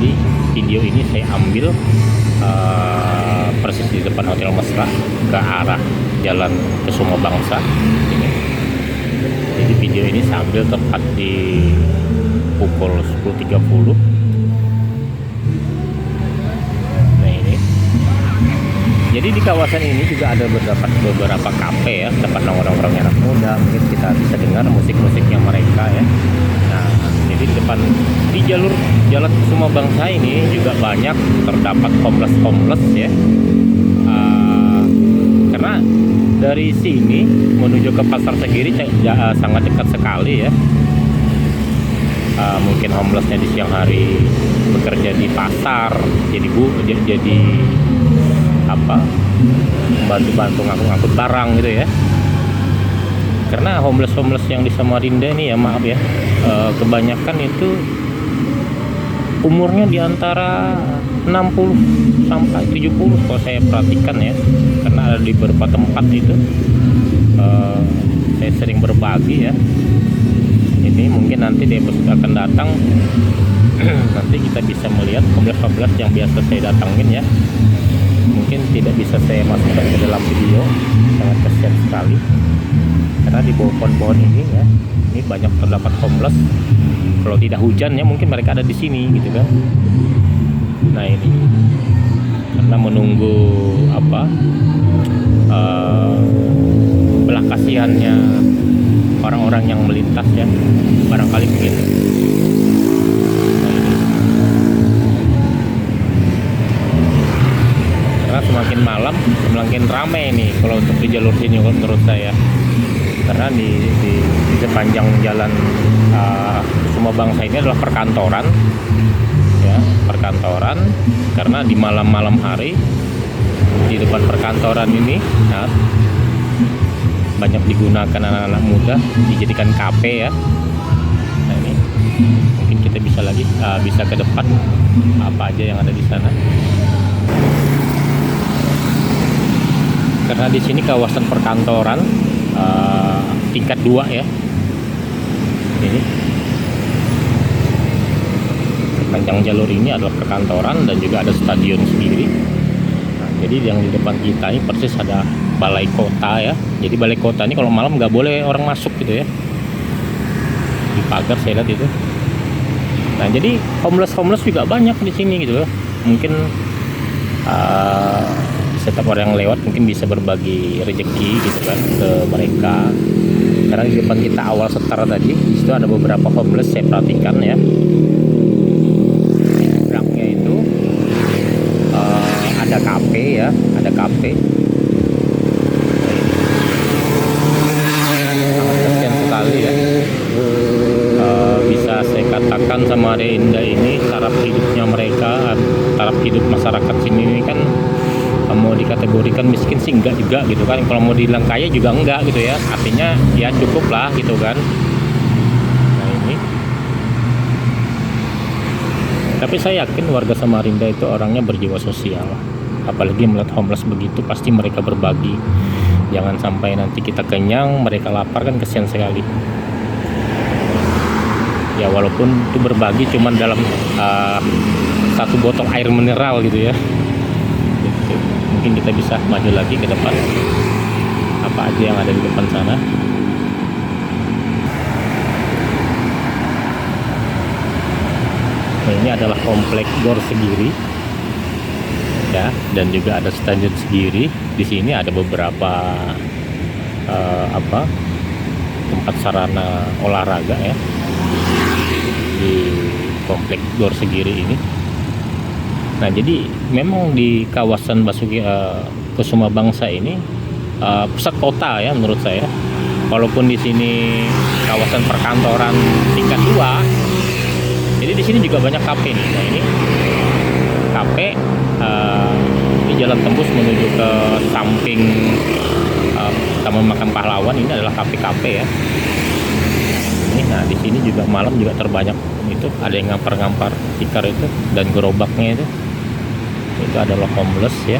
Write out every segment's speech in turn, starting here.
Jadi video ini saya ambil persis di depan Hotel Mesra ke arah Jalan Kusuma Bangsa ini. Jadi video ini saya ambil tepat di pukul 10.30. Nah ini. Jadi di kawasan ini juga ada beberapa kafe ya, tempat nongkrong-nongkrongnya anak muda. Mungkin kita bisa dengar musik-musiknya mereka ya. Nah, jadi di depan di jalur Jalan Kusuma Bangsa ini juga banyak terdapat homeless ya. Karena dari sini menuju ke Pasar Segiri sangat dekat sekali ya. Mungkin homelessnya di siang hari bekerja di pasar, jadi apa, bantu ngangkut barang gitu ya. Karena homeless yang di Samarinda ini ya, maaf ya, kebanyakan itu umurnya di antara 60 sampai 70 kalau saya perhatikan ya. Karena ada di beberapa tempat itu saya sering berbagi ya. Ini mungkin nanti di episode akan datang nanti kita bisa melihat homeless yang biasa saya datangin ya. Mungkin tidak bisa saya masukkan ke dalam video, sangat kasihan sekali karena di bawah pohon-pohon ini ya, ini banyak terdapat homeless. Kalau tidak hujan ya mungkin mereka ada di sini gitu kan. Nah ini karena menunggu belah kasihannya orang-orang yang melintas ya, barangkali mungkin. Karena semakin malam semakin ramai nih kalau untuk di jalur sini menurut saya. Karena di sepanjang jalan Kusuma Bangsa ini adalah perkantoran ya, perkantoran. Karena di malam-malam hari di depan perkantoran ini banyak digunakan anak-anak muda, dijadikan kafe ya. Nah ini mungkin kita bisa ke depan apa aja yang ada di sana. Karena di sini kawasan perkantoran tingkat 2 ya. Ini sepanjang jalur ini adalah perkantoran dan juga ada stadion sendiri. Nah, jadi yang di depan kita ini persis ada balai kota ya. Jadi balai kota ini kalau malam nggak boleh orang masuk gitu ya. Di pagar saya lihat itu. Nah jadi homeless juga banyak di sini gitu ya. Mungkin setiap orang yang lewat mungkin bisa berbagi rezeki gitu kan ke mereka. Karena di depan kita awal setara tadi, di situ ada beberapa homeless saya perhatikan ya. Belakangnya itu ada kafe ya, ada kafe. Sangat kasihan sekali ya. Bisa saya katakan Samarinda ini taraf hidupnya mereka, taraf hidup masyarakat sini ini kan mau dikategorikan miskin sih enggak juga gitu kan. Kalau mau dibilang kaya juga enggak gitu ya, artinya ya cukup lah gitu kan. Nah ini, tapi saya yakin warga Samarinda itu orangnya berjiwa sosial, apalagi melihat homeless begitu pasti mereka berbagi. Jangan sampai nanti kita kenyang mereka lapar, kan kasihan sekali ya. Walaupun itu berbagi cuman dalam satu botol air mineral gitu ya. Mungkin kita bisa maju lagi ke depan, apa aja yang ada di depan sana. Nah, ini adalah komplek Gor Segiri ya, dan juga ada stadion Segiri. Di sini ada beberapa tempat sarana olahraga ya di komplek Gor Segiri ini. Nah jadi memang di kawasan Kusuma Bangsa ini pusat kota ya menurut saya. Walaupun di sini kawasan perkantoran tingkat 2, jadi di sini juga banyak kafe nih. Nah ini kafe di jalan tembus menuju ke samping Taman Makam Pahlawan. Ini adalah kafe-kafe ya. Nah di sini juga malam juga terbanyak itu, ada yang ngampar tikar itu dan gerobaknya itu adalah homeless ya.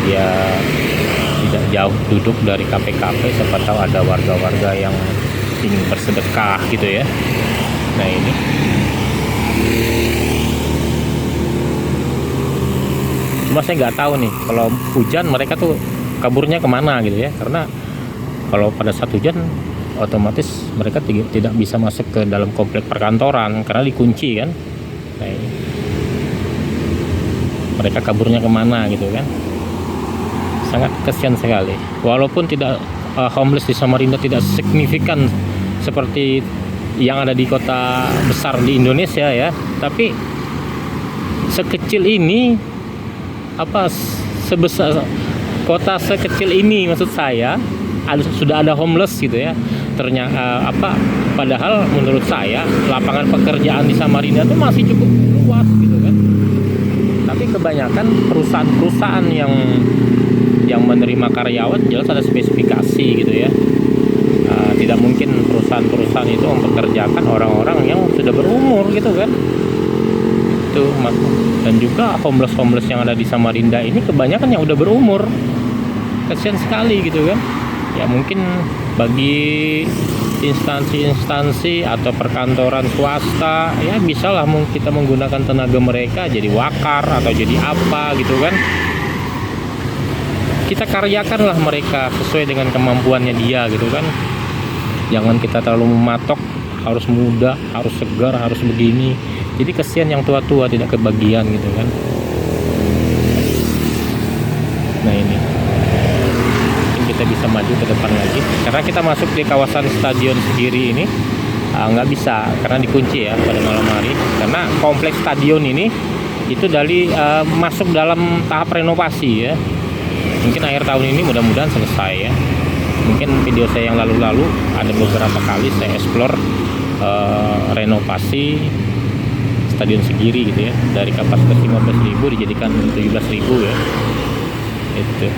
Dia tidak jauh duduk dari kafe-kafe, siapa tahu ada warga-warga yang ingin bersedekah gitu ya. Nah ini Cuma saya nggak tahu nih kalau hujan mereka tuh kaburnya kemana gitu ya, karena kalau pada saat hujan otomatis mereka tidak bisa masuk ke dalam komplek perkantoran karena dikunci kan. Nah, ini. Mereka kaburnya kemana gitu kan, sangat kasihan sekali. Walaupun tidak homeless di Samarinda tidak signifikan seperti yang ada di kota besar di Indonesia ya, tapi sekecil ini sebesar kota sekecil ini maksud saya sudah ada homeless gitu ya. Ternyata padahal menurut saya lapangan pekerjaan di Samarinda itu masih cukup luas gitu kan. Tapi kebanyakan perusahaan-perusahaan yang menerima karyawan jelas ada spesifikasi gitu ya. Tidak mungkin perusahaan-perusahaan itu mempekerjakan orang-orang yang sudah berumur gitu kan. Dan juga homeless yang ada di Samarinda ini kebanyakan yang udah berumur. Kasihan sekali gitu kan. Ya mungkin bagi instansi-instansi atau perkantoran swasta ya bisalah kita menggunakan tenaga mereka jadi wakar atau jadi apa gitu kan. Kita karyakanlah mereka sesuai dengan kemampuannya dia gitu kan. Jangan kita terlalu mematok harus muda, harus segar, harus begini. Jadi kasihan yang tua-tua tidak kebagian gitu kan. Nah ini mungkin kita bisa maju ke depan lagi karena kita masuk di kawasan stadion sendiri ini nggak bisa karena dikunci ya pada malam hari, karena kompleks stadion ini itu masuk dalam tahap renovasi ya. Mungkin akhir tahun ini mudah-mudahan selesai ya. Mungkin video saya yang lalu-lalu ada beberapa kali saya explore renovasi stadion Segiri gitu ya, dari kapasitas 15.000 dijadikan 17.000 ya. Itu.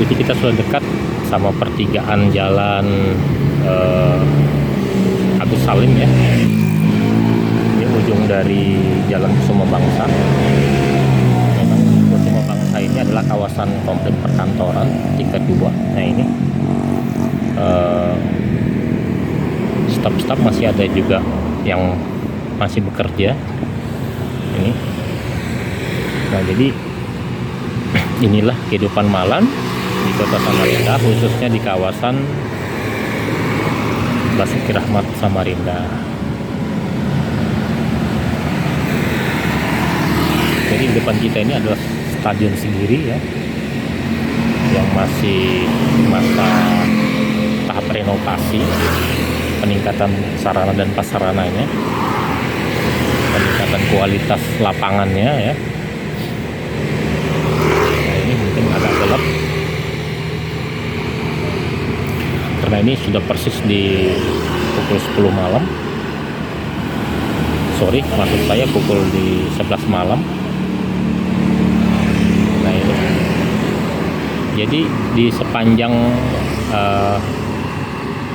Jadi kita sudah dekat sama pertigaan jalan Agus Salim ya. Ini ujung dari Jalan Kusuma Bangsa. Memang Kusuma Bangsa ini adalah kawasan komplek perkantoran tingkat 2. Nah ini staf-staf masih ada juga yang masih bekerja ini. Nah jadi inilah kehidupan malam di kota Samarinda, khususnya di kawasan Basuki Rahmat Samarinda. Jadi di depan kita ini adalah stadion Segiri ya, yang masih masa tahap renovasi, peningkatan sarana dan prasarananya, peningkatan kualitas lapangannya ya. Nah ini mungkin agak gelap karena ini sudah persis di pukul 10 malam. Sorry, maksud saya pukul di 11 malam. Nah ini jadi di sepanjang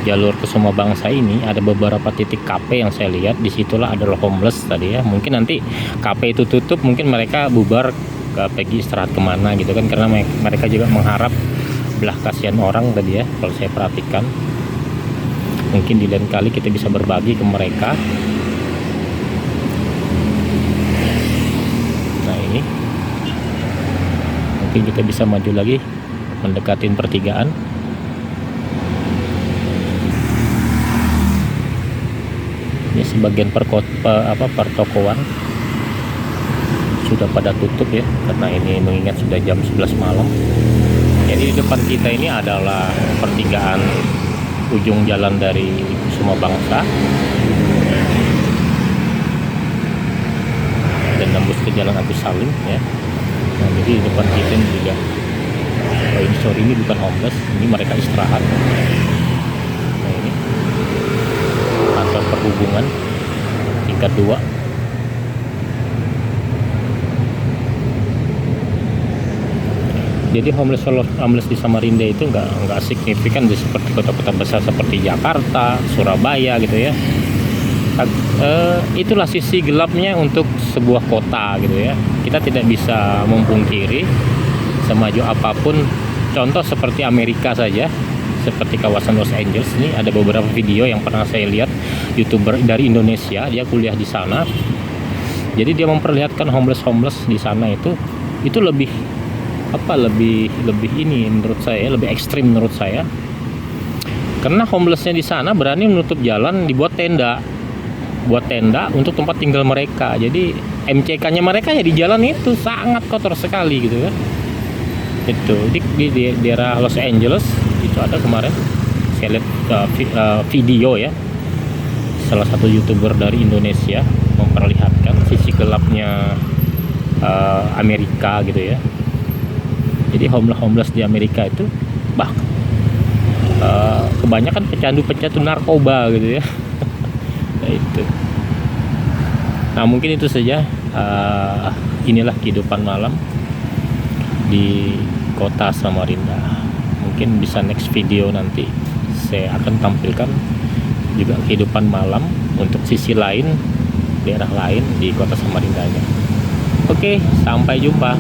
jalur Kusuma Bangsa ini ada beberapa titik KP yang saya lihat. Disitulah adalah homeless tadi ya. Mungkin nanti KP itu tutup, mungkin mereka bubar pergi istirahat kemana gitu kan, karena mereka juga mengharap belah kasihan orang tadi ya. Kalau saya perhatikan mungkin di lain kali kita bisa berbagi ke mereka. Nah ini mungkin kita bisa maju lagi mendekatin pertigaan. Ini sebagian pertokoan sudah pada tutup ya, karena ini mengingat sudah jam 11 malam. Jadi di depan kita ini adalah pertigaan ujung jalan dari Kusuma Bangsa dan nembus ke Jalan Agus Salim ya. Nah, jadi di depan kita ini juga, ini bukan homeless, ini mereka istirahat. Nah ini kantor perhubungan tingkat 2. Jadi homeless di Samarinda itu nggak signifikan seperti kota-kota besar seperti Jakarta, Surabaya gitu ya. Itulah sisi gelapnya untuk sebuah kota gitu ya. Kita tidak bisa memungkiri semaju apapun. Contoh seperti Amerika saja, seperti kawasan Los Angeles ini. Ada beberapa video yang pernah saya lihat YouTuber dari Indonesia, dia kuliah di sana. Jadi dia memperlihatkan homeless di sana itu lebih lebih ini menurut saya, lebih ekstrim menurut saya. Karena homelessnya di sana berani menutup jalan, dibuat buat tenda untuk tempat tinggal mereka. Jadi MCK-nya mereka ya di jalan itu sangat kotor sekali gitu kan. Itu di daerah Los Angeles itu ada kemarin saya lihat video ya, salah satu YouTuber dari Indonesia memperlihatkan sisi gelapnya Amerika gitu ya. Jadi homeless di Amerika itu kebanyakan pecandu narkoba gitu ya. Nah, itu. Nah, mungkin itu saja. Inilah kehidupan malam di kota Samarinda. Mungkin bisa next video nanti saya akan tampilkan juga kehidupan malam untuk sisi lain, daerah lain di kota Samarindanya. Oke, sampai jumpa.